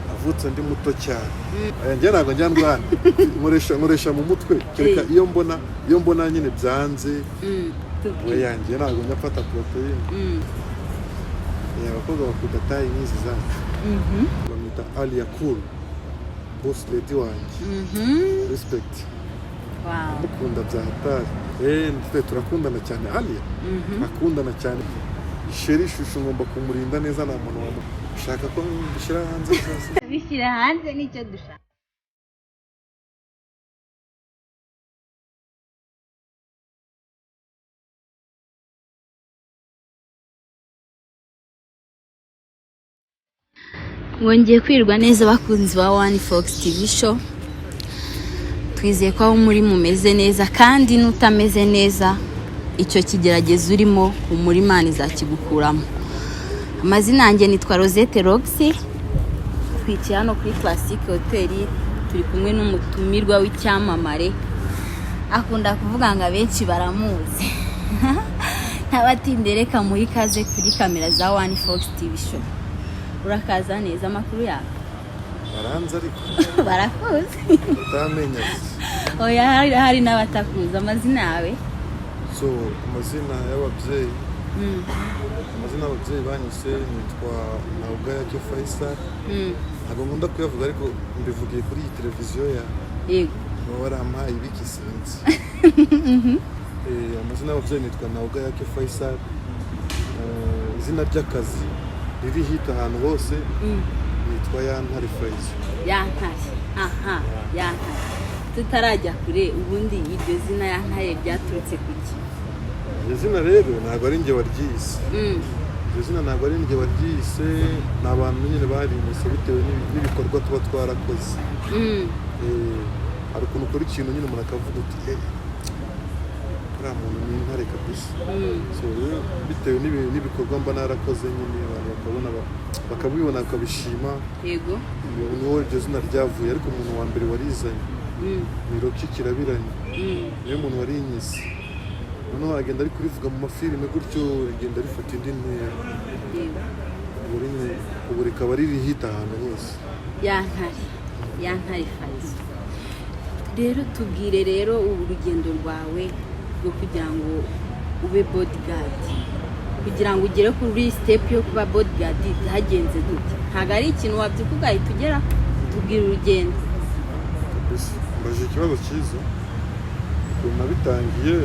navutse ndi muto cyane njye ntabwo njya ndwana nkoresha mu mutwe kereka iyo mbona nyine byanze yanjye ntabwo njya mfata proteine abakobwa bakunda tayi nk'izi zacu bamwita Alia Cool boss lady wanjye respect mukunda bya hatari turakundana cyane Alia akundana cyane sheri shushu ngomba kumurinda neza nta muntu wamushaka ko bishyira hanze zose bishyira hanze nicyo dushaka Mwongeye kwirwa neza bakunzi ba One Fox TV show. Twizeye ko muri mumeze neza kandi nutameze neza icyo kigerageza urimo umurima izakigukuramo. Amazina yanjye nitwa Rosette Roxy. Twicaye hano kuri Classic Hotel turi kumwe n'umutumirwa w'icyamamare. Akunda kuvuga ngo abenshi baramuzi. Ntabatindereka muri kaze kuri kamera za One Fox TV show. Urakaza neza amakuru yawe baranze ariko barakuze utamenya oya hari n'abatakuza amazina yawe so amazina y'ababyeyi banyise nitwa Naugayake Faisal ntabwo nkunda kuyavuga ariko mbivugiye kuri iyi televiziyo ya yego warampaye ibikisinzi amazina y'ababyeyi nitwa Naugayake Faisal izina ry'akazi riri hita ahantu hose yitwa Yantare Fraser. Yantare Yantare tutarajya kure ubundi iryo zina Yantare ryaturutse kuki? Iryo zina rero ntabwo ari njye waryise iryo zina ntabwo ari njye waryise ni abantu nyine barimise bitewe n'ibikorwa tuba twarakoze hari ukuntu ukora ikintu nyine umuntu akavuga uti uriya muntu ni intare kabisa so bitewe n'ibikorwa mba narakoze nyine abantu bakabibona bakabishima yego niho iryo zina ryavuye ariko umuntu wa mbere warizanye ni Rocky Kirabiranye niyo muntu warinyise noneho agenda ari kurivuga mu mafilime gutyo rigenda rifata indi ntera ubu rikaba riri hita ahantu hose Yantare Fraser. Rero tubwire rero ubu rugendo rwawe rwo kugira ngo ube bodyguard kugira ngo ugere kuri step yo kuba bodyguard hagenze gute ntago ari ikintu wabyuka ugahita ugera tubwire urugendo mbaje ikibazo cyiza ukuntu nabitangiye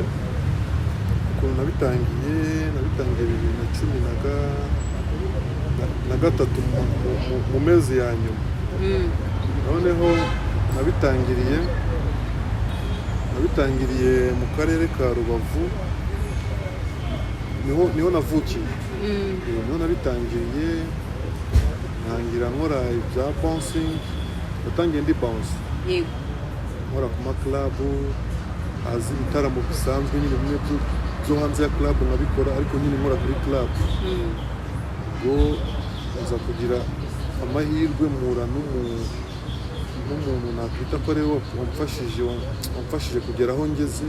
2013 mu mezi ya nyuma noneho nabitangiriye mu karere ka Rubavu niho navukiye niho nabitangiriye ntangira nkora ibya bouncing natangiye ndi bounce nkora ku club azi ibitaramo bisanzwe nyine bimwe byo hanze ya club nkabikora ariko nyine nkora kuri club ngo nza kugira amahirwe mpura n'umuntu nakwita ko ariwe wamfashije kugera aho ngeze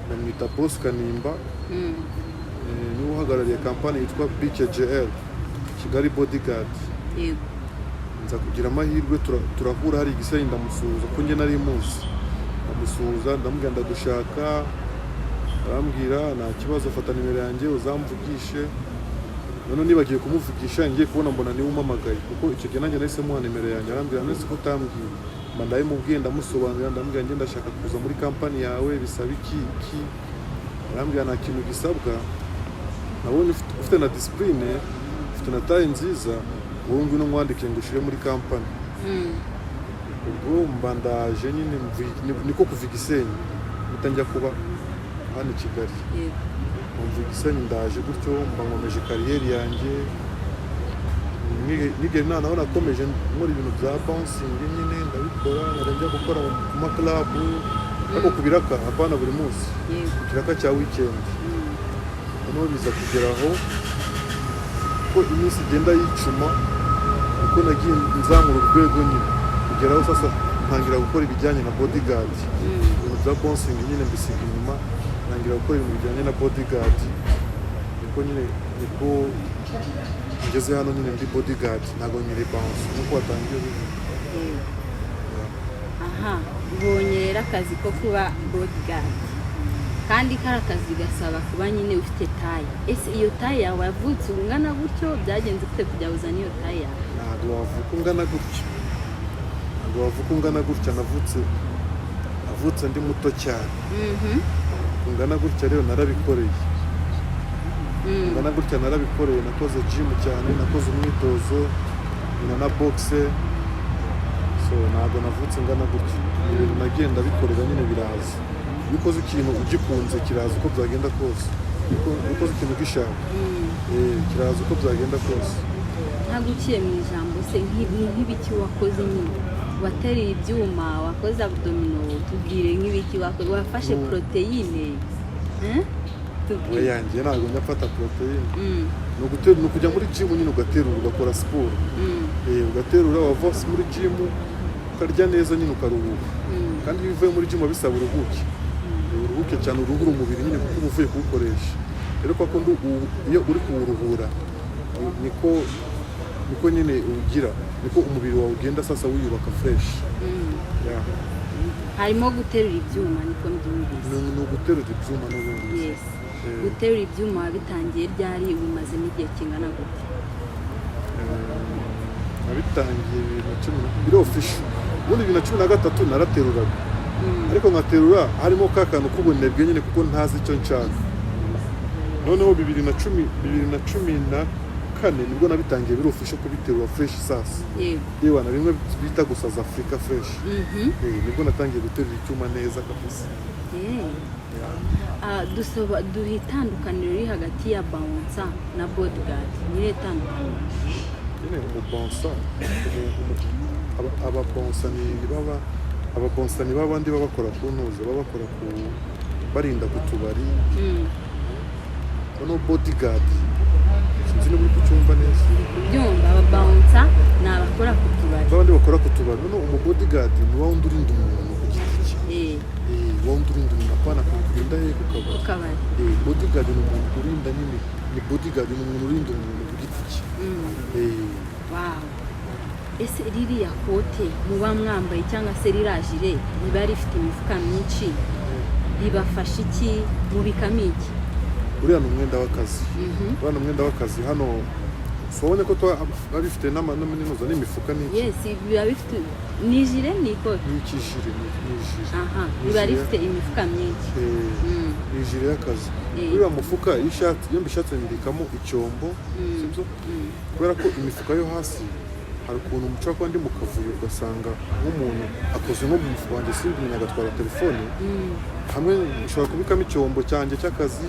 bamwita Boss Kanimba niwe uhagarariye kampani yitwa BKJL Kigali Bodyguard nza kugira amahirwe turahura hari Gisenyi ndamusuhuza ko njye nari muzi ndamusuhuza ndamubwira ndagushaka arambwira nta kibazo afata nimero yanjye uzamvugishe none nibagiye kumuvugisha ngiye kubona mbona niwe umamagaye kuko icyo gihe nanjye nahise muha nimero yanjye arambwira nese ko utambwiye mba ndabimubwiye ndamusobanurira ndambwira njye ndashaka kuza muri kampani yawe bisaba iki arambwira nta kintu gisabwa nabonye ufite na discipline ufite na taye nziza wowe ngwino nkwandike ngo ushire muri kampani ubwo mba ndaje nyine niko kuva Gisenyi bitangira kuba hano i Kigali mvuga Gisenyi ndaje gutyo mba nkomeje kariyeri yanjye nige naho nakomeje muri ibintu bya bouncing nyine ndabikora njya gukora mu club ariko kubiraka apana buri munsi kiraka cya weekend noneho biza kugeraho ko iminsi igenda yicuma uko nagiye nzamura urwego nyine kugeraho sasa ntangira gukora ibijyanye na bodyguard ibintu bya bouncing nyine mbisiga inyuma ntangira gukora ibintu bijyanye na bodyguard niko nyine niko ngeze hano nyine ndi bodyguard ntabwo nyiri bounce nkuko watangiye bivuga. aha ubonye rero akazi ko kuba bodyguard kandi kari akazi gasaba kuba nyine ufite taye. Ese iyo taye yawe yavutse ungana gutyo byagenze ufite kujya uzana iyo taye yawe? Ntabwo wavuka ungana gutya, ntabwo wavuka ungana gutya. Navutse ndi muto cyane. Ungana gutya rero narabikoreye. Ungana gutya narabikoreye, nakoze gym cyane, nakoze umwitozo na boxe. So ntabwo navutse ungana gutya, ibintu nagenda bikorera nyine biraza. Iyo ukoze ikintu ugikunze kiraza uko byagenda kose, iyo ukoze ikintu ugishaka kiraza uko byagenda kose. Ntabwo uciye mu ijambo se nk'ibiki wakoze nyine? Watereye ibyuma, wakoze abdomino, tubwire nk'ibiki wakoze. Wafashe proteine yanjye ntabwo nyafata proteine. Ni ukujya muri gym nyine ugaterura ugakora siporo. Ugaterura wava muri gym ukarya neza nyine ukaruhuka. Kandi iyo uvuye muri gym bisaba uruhuke cyane, uruhura umubiri nyine kuko uba uvuye kuwukoresha. Rero kuko iyo uri kuwuruhura niko nyine ugira, niko umubiri wawe ugenda sasa wiyubaka fresh. Harimo guterura ibyuma niko mbyumvise. Ni uguterura ibyuma n'ubundi. Yes. Guterura ibyuma bitangiye ryari, ubimazemo igihe kingana gute? Nabitangiye 2010 official. Muri 2013 narateruraga. Ariko nkaterura harimo ka kantu k'ubunebwe nyine kuko ntazi icyo nshaka. Noneho 2014 nibwo nabitangiye biri official kubiterura fresh sasa. Yewe na bimwe bita gusaza Africa fresh. Nibwo natangiye guterura icyuma neza kabisa. Duha itandukaniro riri hagati ya bouncer na bodyguard. Ni itandukaniro? Nyine bouncer ababonsa ni babandi baba bakora ku ntuza, baba bakora ku barinda ku tubari. Noneho bodyguard sinzi niba uri kucyumva neza. Byumva ababouncer ni abakora ku tubari. Babandi bakora ku tubari. Noneho umubodyguard ni wa wundi urinda umuntu ku giti cye. Wa wundi urinda umuntu apana kurinda he ku kabari. Bodyguard ni umuntu urinda nyine, ni bodyguard ni umuntu urinda umuntu ku giti cye. Wow. Ese ririya kote muba mwambaye cyangwa se rirajire riba rifite imifuka myinshi ribafasha iki, mubikamo iki? Uriya ni umwenda w'akazi. Uriya ni umwenda w'akazi. Hano sobone ko tuba bifite n'amaninuza n'imifuka n'iki. Yes, biba bifite ni jire ni ikote. Ni ikijire, ni jire. Biba rifite imifuka myinshi. Ni jire y'akazi. Uriya mufuka iyo mbishatse mbikamo icyombo, sibyo? Kubera ko imifuka yo hasi hari ukuntu umuco ko ndi mu kavuyo ugasanga nk'umuntu akoze nko mu mufuka wanjye simbimenye agatwara telefone. Hamwe nshobora kubikamo icyombo cyanjye cy'akazi,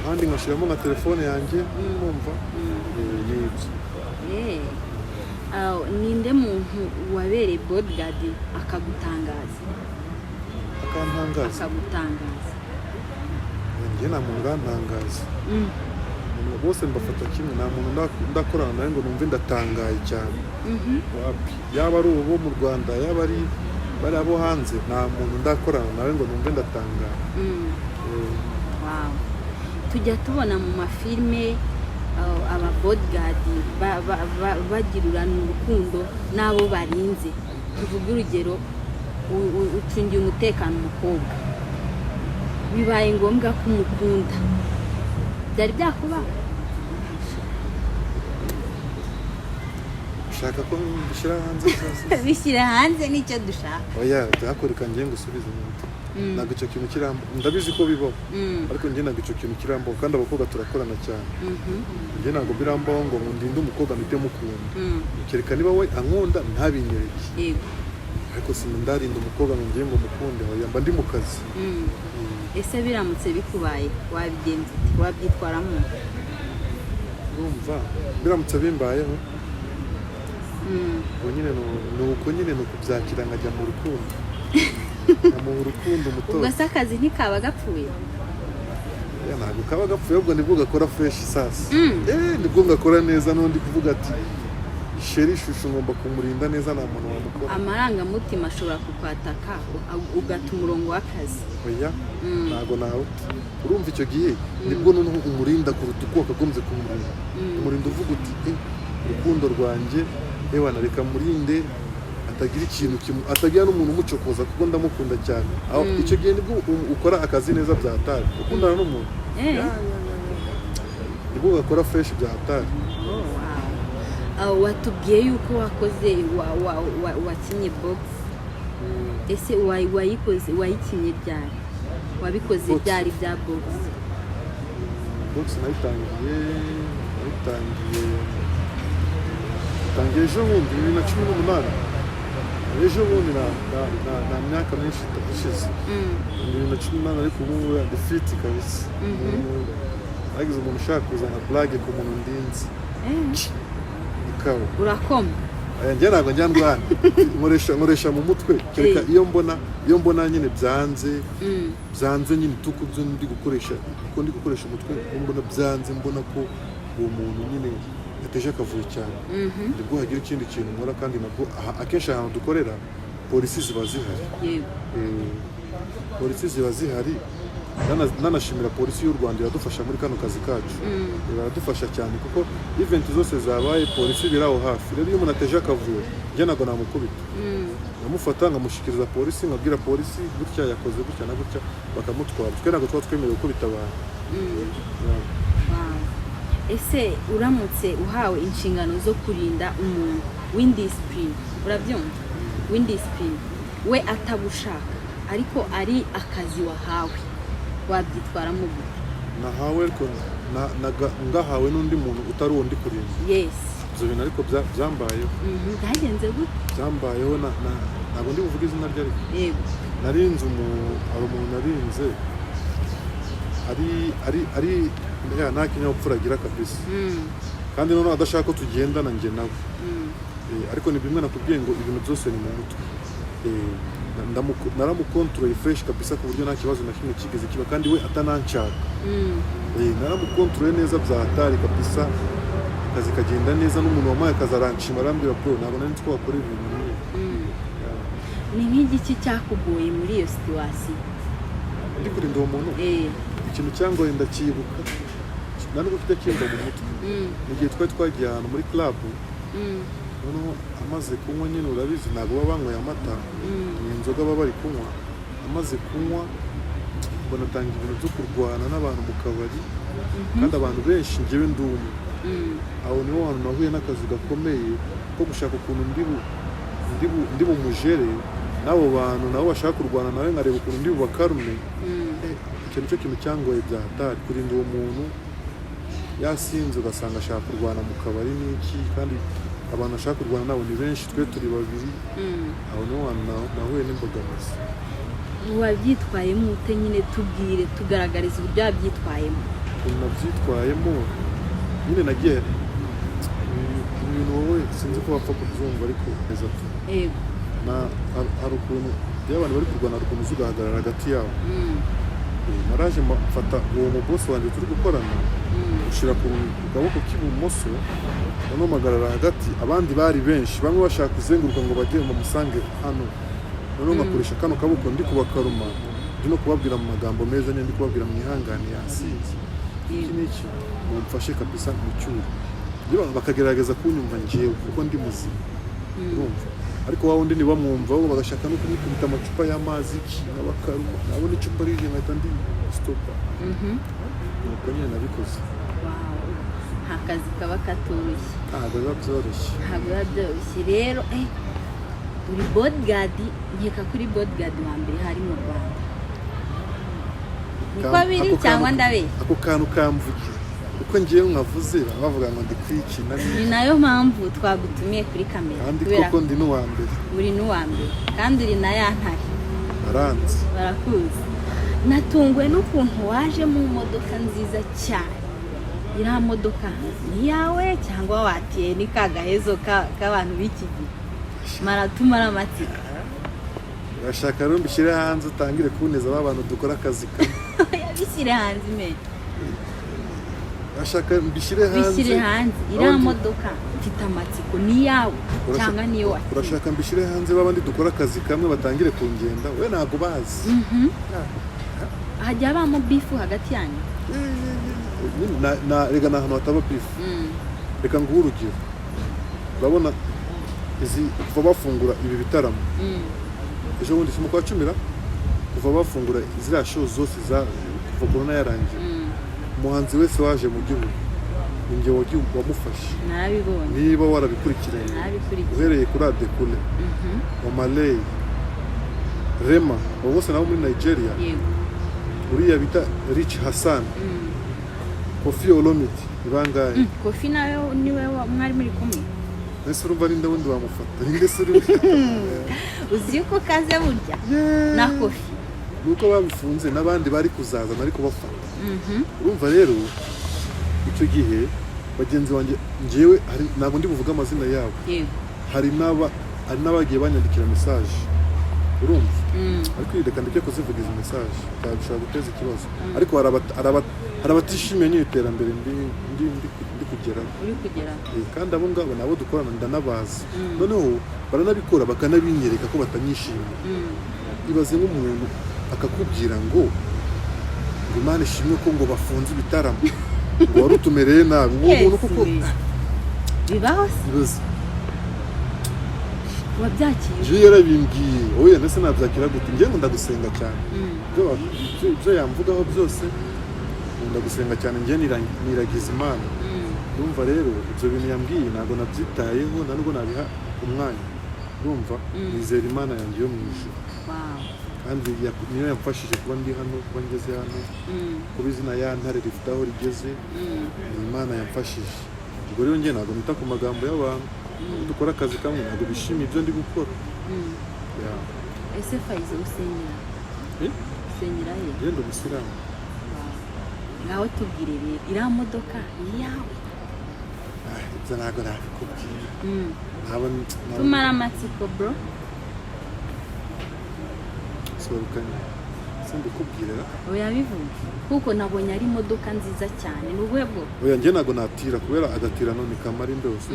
ahandi nkashyiramo nka telefone yanjye numva n'ibyo. Ninde muntu wabereye bodyguard akagutangaza? Akagutangaza? Njye nta muntu urantangaza. Bose mbafata kimwe, nta muntu ndakorana nawe ngo numve ndatangaye cyane. Yaba ari uwo mu Rwanda, yaba ari bari abo hanze, nta muntu ndakorana nawe ngo numve ndatangaye. Wow. Tujya tubona mu mafilme aba bodyguard bagirurana urukundo n'abo barinze. Tuvuge urugero, ucungiye umutekano umukobwa, bibaye ngombwa ko umukunda, byari byakuba? Ushaka ko bishyira hanze cyose? Bishyira hanze nicyo dushaka. Oya, byakoreka ngiye ngusubize mu mutima. Ntabwo icyo kintu kirambo, ndabizi ko bibaho, ariko njye ntabwo icyo kintu kirambo, kandi abakobwa turakorana cyane. Njye ntabwo birambaho ngo ndinde umukobwa mpite mukunda. Kereka niba we ankunda ntabinyereke. Ariko sindarinda umukobwa ngo ngiye ngo mukunde, oya mba ndi mu kazi. Ese biramutse bikubaye wabigenza ute? Wabyitwaramo? Urumva biramutse bimbayeho nyine ni uko nyine ni ukubyakira nkajya mu rukundo. Mu rukundo umutoza. Ubwo se akazi ntikaba gapfuye? Ntabwo kaba gapfuye, ahubwo nibwo gakora fresh sasa. Nibwo ngakora neza, n'undi kuvuga ati sheri shushu ngomba kumurinda neza nta muntu wamukora amarangamutima ashobora kukwataka ugata umurongo w'akazi oya ntago nawe urumva icyo gihe nibwo noneho umurinda kuruta uko wakagombye umurinda uvuga uti urukundo rwanjye ewa nareka murinde atagira ikintu atagira n'umuntu umucokoza kuko ndamukunda cyane aho icyo gihe nibwo ukora akazi neza bya hatari ukundana n'umuntu nibwo ugakora fresh bya hatari. Watubwiye yuko wakoze wakinye box ese wayikinye ryari wabikoze ryari bya box nayitangiye ejo bundi 2018 ejo bundi na myaka myinshi ishize 2018 ariko ubu defeat kabisa agize umuntu ushaka kuzana blague ku muntu ndinzi ikawa urakoma njye ntabwo njya ndwana nkoresha mu mutwe kereka iyo mbona nyine byanze nyine tuko byo ndi gukoresha umutwe mbona byanze mbona ko uwo muntu nyine yateje akavuyo cyane nibwo hagira ikindi kintu nkora kandi nabwo akenshi ahantu dukorera polisi ziba zihari nanashimira polisi y'u Rwanda iradufasha muri kano kazi kacu iradufasha cyane kuko event zose zabaye polisi biraho hafi rero iyo umuntu ateje akavuyo njye ntabwo namukubita namufata nkamushyikiriza polisi nkabwira polisi gutya yakoze gutya na gutya bakamutwara twe ntabwo tuba twemerewe gukubita abantu. Ese uramutse uhawe inshingano zo kurinda umuntu w'indiscipline urabyumva w'indiscipline we atabushaka ariko ari akazi wahawe wabyitwaramo gute? Nahawe ariko ngahawe n'undi muntu utari uwo ndi kurinda. Yes. Ibyo bintu ariko byambayeho. Byagenze gute? Byambayeho ntabwo ndi buvuge izina rye ariko. Yego. Narinze hari umuntu narinze ari nta kinyabupfura agira kabisa. Kandi noneho adashaka ko tugendana njye nawe. Ariko ni bimwe nakubwiye ngo ibintu byose ni mu mutwe. Naramukontoreye fresh kabisa ku buryo nta kibazo na kimwe kigeze kiba kandi we atananshaka. Naramukontoreye neza bya hatari kabisa akazi kagenda neza n'umuntu wamaye akazaranshima arambwira bro ntabwo nari nzi ko wakora ibintu nk'ibi. Ni nk'igiki cyakugoye muri iyo situation? Ndi kurinda uwo muntu ikintu cyangoye ndacyibuka nubwo mfite kimba mu mutwe mu gihe twagiye ahantu muri club noneho amaze kunywa nyine urabizi ntabwo baba banyweye amata ni inzoga baba bari kunywa amaze kunywa mbona atanga ibintu byo kurwana n'abantu mu kabari kandi abantu benshi njyewe ndumwe aho niho hantu nahuye n'akazi gakomeye ko gushaka ukuntu ndi bumujere n'abo bantu nabo bashaka kurwana nawe nkareba ukuntu ndi bubakarume. Icyo nicyo kintu cyangoye bya hatari kurinda uwo muntu yasinze ugasanga ashaka kurwana mu kabari n'iki kandi abantu bashaka kurwana nabo ni benshi twe turi babiri aho niho hantu nahuye n'imbogamizi. Wabyitwayemo ute nyine tubwire tugaragariza uburyo wabyitwayemo? Nabyitwayemo nyine nagiye ibintu wowe sinzi ko wapfa kubyumva ariko neza tu hari ukuntu iyo abantu bari kurwana hari ukuntu uzigahagarara hagati yabo. Naraje mfata uwo mubosi wanjye turi gukorana ushyira ku kaboko k'ibumoso noneho mpagarara hagati abandi bari benshi bamwe bashaka kuzenguruka ngo bajye bamusange hano noneho ngakoresha kano kaboko ndi kubakaruma ndi no kubabwira mu magambo meza ndi kubabwira mu ihangane yasinze iki n'iki mumfashe kabisa mu cyuro bakagerageza kunyumva njyewe kuko ndi muzima urumva ariko wa wundi ntibamwumva bo bagashaka no kumukubita amacupa y'amazi n'abakaruma nabona icupa rije nkahita ndi stopa nuko nyine nabikoze. Nta kazi kaba katoroshye. Ntabwo biba byoroshye rero uri bodyguard nkeka kuri bodyguard wa mbere hari mu Rwanda niko biri cyangwa ndabeshya? Ako kantu kamvugira uko ngiye nkavuze bavuga ngo ndi kwikina ni nayo mpamvu twagutumiye kuri kamera kandi koko ndi n'uwa mbere uri n'uwa mbere kandi uri na ya ntare baranzi barakuzi. Natungwe n'ukuntu waje mu modoka nziza cyane. Iriya modoka ni yawe cyangwa watiye ni kagahezo k'abantu b'iki gihe maratumara amatsiko? Urashaka rero mbishyire hanze utangire kuboneza abantu dukora akazi kamwe? Yabishyire hanze imwe ashaka mbishyire hanze iriya modoka mfite amatsiko ni yawe cyangwa niyo wakiye urashaka mbishyire hanze babandi dukora akazi kamwe batangire kungenda we ntago bazi hajya habamo bifu hagati yanyu reka ni ahantu hataba bifu reka nguhe urugero urabona izi kuva bafungura ibi bitaramo ejo bundi si mu kwa cumi kuva bafungura ziriya show zose kuva corona yarangiye umuhanzi wese waje mu gihugu ninjye wamufashe niba warabikurikiranye uhereye kuri Adekule Omaley Rema abo bose nabo muri Nigeria uriya bita Rich Hassan Koffi Olomide ibangaye Koffi nawe niwe mwari muri kumwe ese urumva ninde wundi wamufata ninde se uri uzi ko kaze burya na Koffi nuko babifunze n'abandi bari kuzaza nari kubafata urumva rero icyo gihe bagenzi banjye ngewe ntabwo ndi buvuga amazina yabo hari n'abagiye banyandikira message urumva ariko reka ndeke kuzivuga izi message byashobora guteza ikibazo ariko hari abatishimiye n'iterambere ndi kugeraho kandi abo ngabo nabo dukorana ndanabazi noneho baranabikora bakanabinyereka ko batanyishimiye ibaze nk'umuntu akakubwira ngo Imana ishimwe ko ngo bafunze ibitaramo ngo wari utumereye nabi umuntu kuko bibaho wabyakiye je yarabimbwiye oya nese nabyakira gute ngiye ndagusenga cyane byo yamvugaho byose ndagusenga cyane ngiye niragiza Imana urumva rero ibyo bintu yambwiye ntabwo nabyitayeho ntabwo nabiha umwanya urumva nizera Imana yanjye yo mu ijuru kandi niyo yamfashije kuba ndi hano kuba ngeze hano kuba izina ya Ntare rifite aho rigeze ni Imana yamfashije ubwo rero njye ntabwo nita ku magambo y'abantu dukora akazi kamwe ntabwo bishimiye ibyo ndi gukora ese Faizo usenyera he ngendo musiramu ngaho tubwire rero iriya modoka ni yawe ibyo ntabwo nabikubwira tumara amatsiko bro simbikubwira oya bivuga kuko nabonye ari imodoka nziza cyane ni ubuhe bwo oya njye ntabwo natira kubera agatira none kamara indose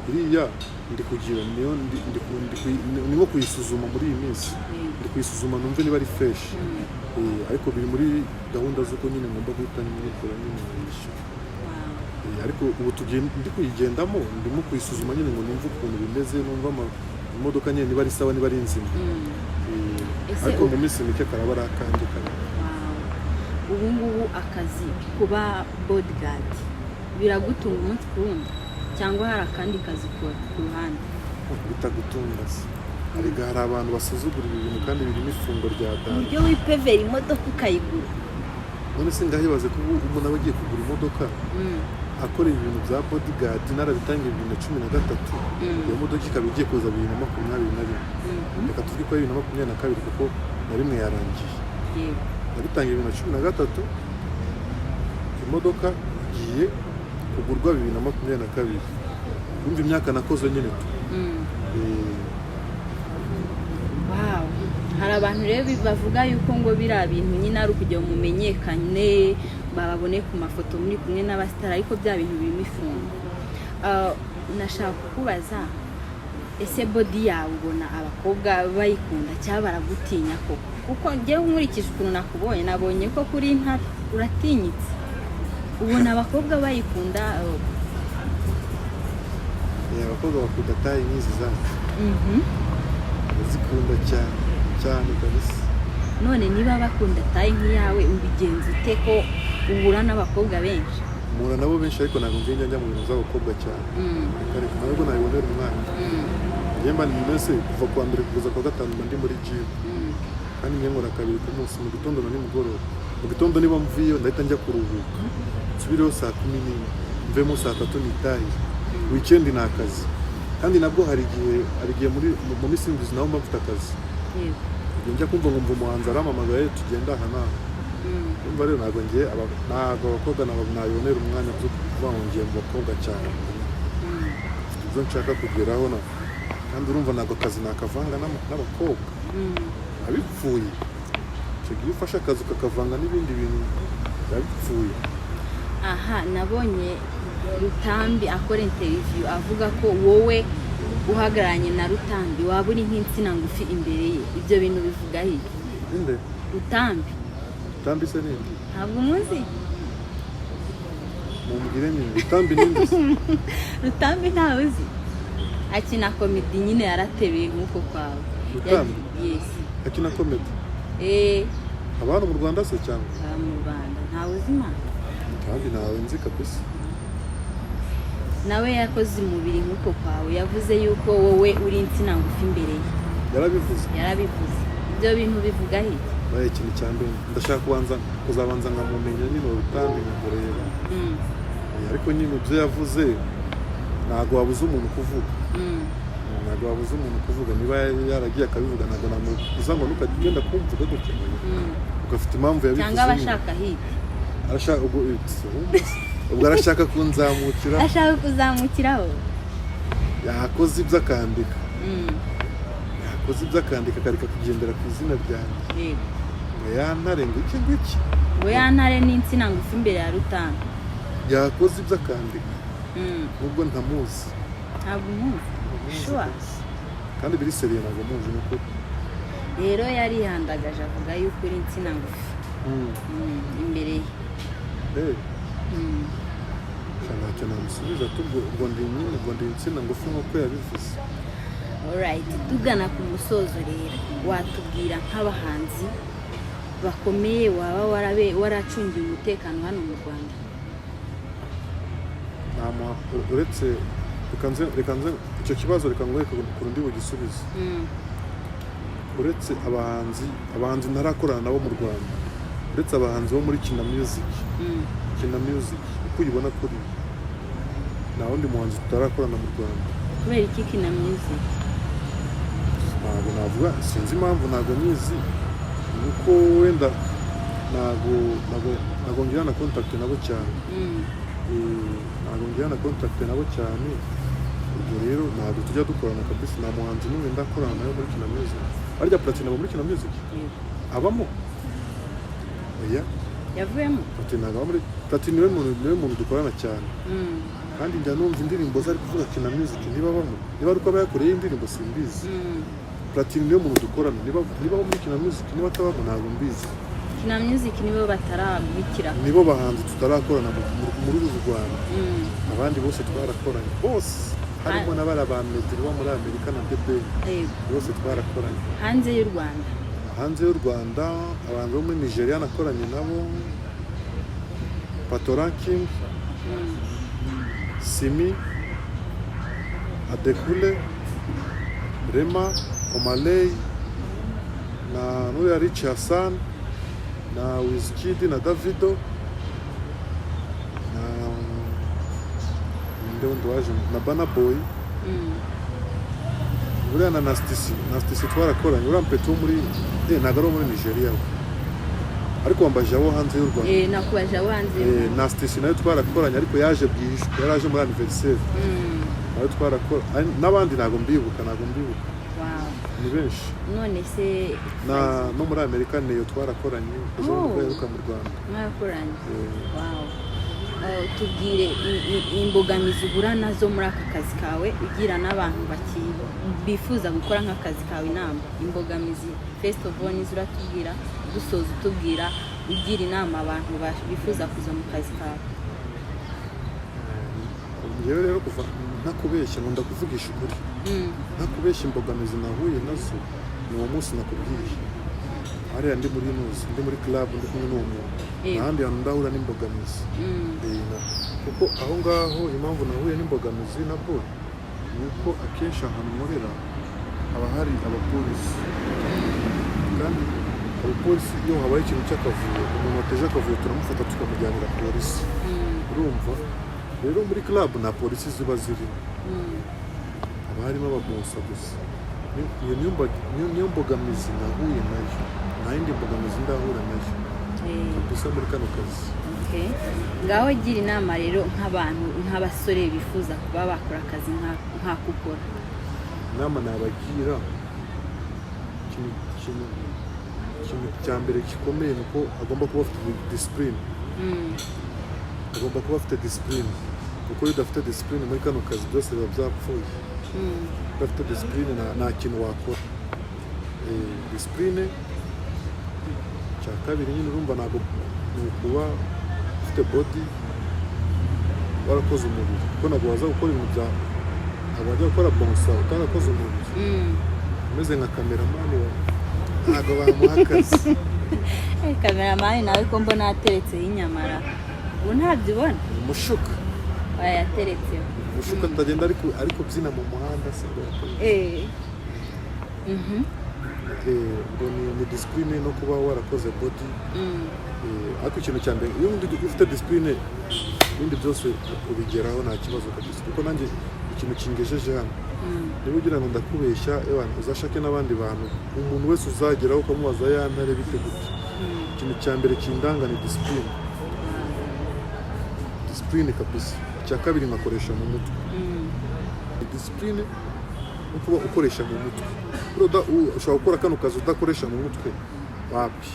iriya ndi kugira niyo ni nko kuyisuzuma muri iyi minsi ndi kuyisuzuma numve niba ari fresh ariko biri muri gahunda z'uko nyine ngomba guhita nyikora nyine yishyura ariko ubu ndi kuyigendamo ndimo kuyisuzuma nyine ngo numve ukuntu bimeze numva imodoka nyine niba ari sawa niba ari nzima ariko mu minsi mike karaba ari akandi ubu ngubu akazi kuba bodyguard biragutunga umunsi ku wundi cyangwa hari akandi kazi ku ruhande bitagutunga se ariko hari abantu basuzugura ibi bintu kandi birimo ifungo rya data uburyo wipevera imodoka ukayigura none se ngahibaze ko umuntu aba agiye kugura imodoka akora ibintu bya bodyguard narabitangiye 2013 iyo modoka ikaba igiye kuza 2021 reka tuvuge ko 2022 kuko na rimwe yarangiye nabitangiye 2013 imodoka igiye kugurwa 2022 umva imyaka nakoze nyine wow hari abantu rero bavuga yuko ngo biriya bintu nyine ari ukujya mumenyekane bababone ku mafoto muri kumwe n'abasitari ariko bya bintu birimo ifungo nashaka kukubaza ese body yawe ubona abakobwa bayikunda cyangwa baragutinya koko kuko njyewe nkurikije ukuntu nakubonye nabonye ko kuri Ntare uratinyitse ubona abakobwa bayikunda abakobwa bakunda tayi nk'izi zacu zikunda cyane kabisa none niba bakunda tayi nk'iyawe ubigenza ute ko uhura n'abakobwa benshi mpura nabo benshi ariko ntabwo njya mu bintu z'abakobwa cyane ariko ntabwo nabibonera umwanya njyemba ni mbese kuva kuwa mbere kugeza kuwa gatanu ndi muri gym kandi njye nkora kabiri ku munsi mu gitondo na nimugoroba mu gitondo niba mvuyeyo ndahita njya kuruhuka nsubireho saa 10 mvemo saa 3 nitahe weekend ni akazi kandi nabwo hari igihe mu minsi y'inguzi naho mfite akazi njya kumva ngo umuhanzi aramamagaye tugenda aha naho umva rero ntabwo abakobwa nabibonera umwanya byo kuvuga ngo ngiye mu bakobwa cyane ibyo nshaka kugeraho na kandi urumva ntabwo akazi nakavanga n'abakobwa abipfuye icyo gihe ufashe akazi ukakavanga n'ibindi bintu byabipfuye aha nabonye Rutambi akora interview avuga ko wowe uhagararanye na Rutambi waba uri nk'insina ngufi imbere ye, ibyo bintu bivuga iki? inde Rutambi se ninde? Ntabwo muzi? Mumbwire nyine Rutambi ninde? Rutambi ntawe uzi? Akina komedi nyine yaratebeye nk'uko kwawe. Rutambi? Yes. Akina komedi? Abantu mu Rwanda se cyangwa? Mu Rwanda ntawe uzi man? Kandi nawe nzi kabisa. Nawe yakoze umubiri nk'uko kwawe, yavuze yuko wowe uri insina ngufi imbere ye. Yarabivuze. Ibyo bintu bivuga iki? Baye ikintu cya mbere ndashaka kuzabanza nkamumenya nyine Rutambi nkamureba. Ariko nyine ibyo yavuze ntabwo wabuze umuntu kuvuga. Ntabwo wabuze umuntu kuvuga, niba yaragiye akabivuga ntabwo namubuza ngo nukagenda kumvuga gutya. Ugafite impamvu yabivuze. Cyangwa abashaka hit. Arashaka ubwo arashaka kunzamukira. Ashaka kuzamukiraho. Yakoze ibyo akandika. Yakoze ibyo akandika akareka kugendera ku izina ryanjye. Yantare ngo iki ngiki. Ngo yantare ni insina ngufi imbere ya Rutambi. Yakoze ibyo akandika. Nubwo ntamuzi. Ntabwo umuzi? Sure. Kandi biri seriye ntabwo muzi nuko. Rero yarihandagaje avuga yuko uri insina ngufi. Imbere ye. Ntacyo namusubiza ubwo ndi insina ngufi nk'uko yabivuze. Alright, tugana ku musozo rero, watubwira nk'abahanzi bakomeye waba waracungiye umutekano hano mu Rwanda? Uretse reka nze icyo kibazo reka ngweke ku rundi bugisubize. Uretse abahanzi ntarakorana nabo mu Rwanda, uretse abahanzi bo muri Kina Music uko uyibona kuri nta wundi muhanzi tutarakorana mu Rwanda. Kubera iki Kina Music? Ntabwo navuga, sinzi impamvu, ntabwo nizi, nuko wenda ntabwo ngira na contact nabo cyane. Ntabwo ngira na contact nabo cyane, ubwo rero ntabwo tujya dukorana kabisa. Nta muhanzi n'umwe ndakorana nawe muri Kina Music. Arya Platini aba muri Kina Music? Abamo? Oya. Yavuyemo? Platini niwe muntu dukorana cyane. Kandi njya numva indirimbo zari kuvuga Kina Music niba abamo. Niba ari uko aba yakoreye indirimbo simbizi. Platini niwe muntu dukorana. Niba abo muri Kina Music niba atabamo ntabwo mbizi. Kina Music nibo batarabikira. Nibo bahanzi tutarakorana muri uru Rwanda. Abandi bose twarakoranye. Bose. Harimo n'abara ba Meddy bo muri Amerika na Debe. Bose twarakoranye. Hanze y'u Rwanda? Hanze y'u Rwanda abantu bo muri Nigeria nakoranye nabo. Patoran King, Simi, Adekule, Rema, Omaley, na Nuya Rich Hassan, na Wizkid na Davido, na Burna Boy. Uriya na Nastisi twarakoranye. Uriya mpeta wo muri ntabwo ari muri Nigeria we, ariko wambaje abo hanze y'u Rwanda. Nakubaje abo hanze y'u Rwanda. Nastisi nayo twarakoranye ariko yaje bwishwe, yaraje muri anniversaire. Nayo twarakoranye n'abandi ntabwo mbibuka. Wow. Ni benshi. None se no muri Amerika niyo twarakoranye. Ejo twaheruka mu Rwanda. Mwarakoranye? Wow. Tubwire imbogamizi uhura nazo muri aka kazi kawe, ugira n'abantu bifuza gukora nk'akazi kawe inama. Imbogamizi first of all nizo uratubwira, dusoza utubwira ugira inama abantu bifuza kuza mu kazi kawe. Njyewe rero kuva ntakubeshya ngo ndakuvugisha ukuri. Ntakubeshya imbogamizi nahuye nazo ni uwo munsi nakubwiye. Hariya ndi muri club ndi kumwe n'uwo muntu. Ahandi hantu ndahura n'imbogamizi. Kuko aho ngaho impamvu nahuye n'imbogamizi nabwo ni uko akenshi ahantu nkorera haba hari abapolisi. Kandi abapolisi iyo habaye ikintu cy'akavuyo, umuntu wateje akavuyo turamufata tukamujyanira polisi. Urumva? Rero muri club nta polisi ziba zirimo. Haba harimo ababosa gusa. Niyo mbogamizi nahuye nayo. Nta yindi mbogamizi ndahura nayo. Bisa muri kano kazi. Ngaho gira inama rero nk'abasore bifuza kuba bakora akazi nk'ako ukora. Inama nabagira, ikintu cya mbere gikomeye ni uko agomba kuba afite discipline. agomba kuba afite discipline kuko iyo udafite discipline muri kano kazi byose biba byapfuye udafite discipline nta kintu wakora discipline cya kabiri nyine urumva ntabwo ni ukuba ufite body warakoze umubiri kuko ntabwo waza gukora ibintu bya ntabwo wajya gukora bonsa utarakoze umubiri umeze nka kameramani ntabwo bamuha akazi kameramani nawe ko mbona yateretseho inyamara ubu ntabyo ubona umushuka yateretseho umushuka atagenda ariko byina mu muhanda se ngo ni discipline no kuba warakoze body ariko ikintu cya mbere iyo ufite discipline ibindi byose ubigeraho nta kibazo kabisa kuko nanjye ikintu kingejeje hano niba ugira ngo ndakubeshya uzashake n'abandi bantu umuntu wese uzageraho ukamubaza ya ntare bite gute ikintu cya mbere kindanga ni discipline kabisa icya kabiri nkakoresha mu mutwe discipline no kuba ukoresha mu mutwe ushobora gukora kano kazi udakoresha mu mutwe wapi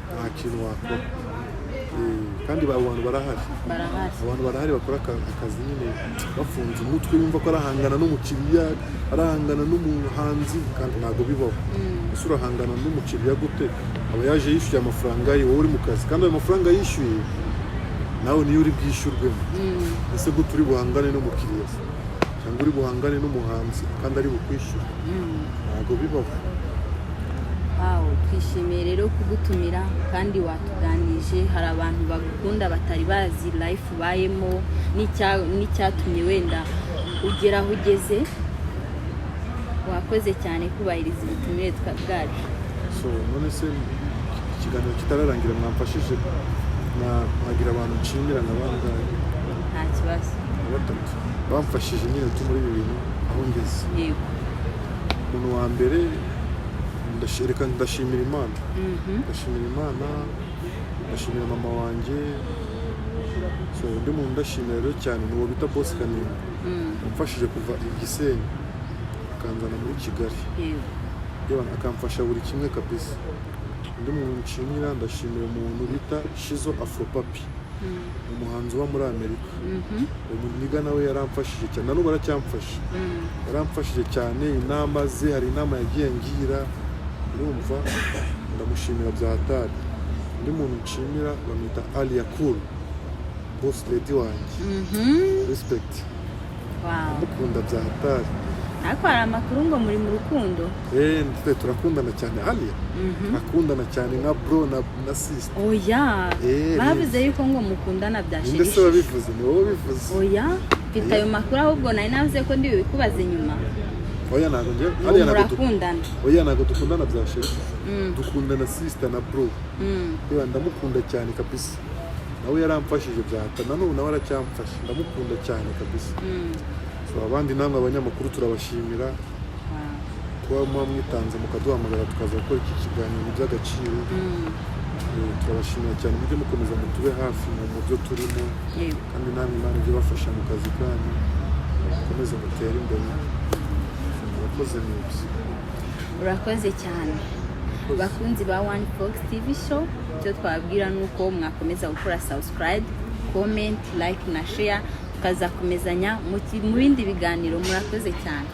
nta kintu wakora kandi abantu barahari bakora akazi nyine bafunze umutwe bumva ko arahangana n'umukiriya arahangana n'umuhanzi kandi ntabwo bibaho ese urahangana n'umukiriya gute aba yaje yishyuye amafaranga ye wowe uri mu kazi kandi ayo mafaranga yishyuye nawe niyo uri bwishyurwemo ese gute uri buhangane n'umukiriya cyangwa uri buhangane n'umuhanzi kandi ari bukwishyura ntabwo bibaho. Twishimiye rero kugutumira kandi watuganije hari abantu bagukunda batari bazi life ubayemo n'icyatumye wenda ugera aho ugeze wakoze cyane kubahiriza ubutumire bwacu none se ikiganiro kitararangira mwamfashije nagira abantu nshimira n'abangahe nta kibazo batatu bamfashije nyine muri ibi bintu aho ngeze yego umuntu wa mbere ndashimira Imana ndashimira mama wanjye undi muntu ndashimira rero cyane ni uwo bita Boss Kanimba wamfashije kuva i Gisenyi akanzana muri Kigali akamfasha buri kimwe kabisa. Undi muntu nshimira ndashimira umuntu bita Shizo Afropapi umuhanzi wa muri Amerika umuniga nawe yaramfashije cyane nanubu aracyamfasha yaramfashije cyane inama ze hari inama yagiye ngira urumva ndamushimira bya hatari. Undi muntu nshimira bamwita Alia Cool boss lady wanjye respect mukunda bya hatari ariko hari amakuru ngo muri mu rukundo ndetse turakundana cyane Alia akundana cyane nka bro na sister oya bavuze yuko ngo mukundana byashirije ndetse babivuze ni wowe bivuze oya mfite ayo makuru ahubwo nari navuze ko ndi bikubaze nyuma oya ntabwo njye Alia murakundana oya ntabwo dukundana byashirije dukundana sister na bro ndamukunda cyane kabisa nawe yaramfashije byahata nanone nawe aracyamfasha ndamukunda cyane kabisa. Abandi namwe abanyamakuru turabashimira kuba mwitanze mukaduhamagara tukaza gukora iki kiganiro by'agaciro turabashimira cyane mujye mukomeza mutube hafi mu byo turimo kandi namwe Imana ijye bafasha mu kazi kanyu mukomeze mutere imbere murakoze neza urakoze cyane bakunzi ba One Fox TV show icyo twabwira nuko mwakomeza gukora subscribe comment like na share tukazakomezanya mu bindi biganiro murakoze cyane.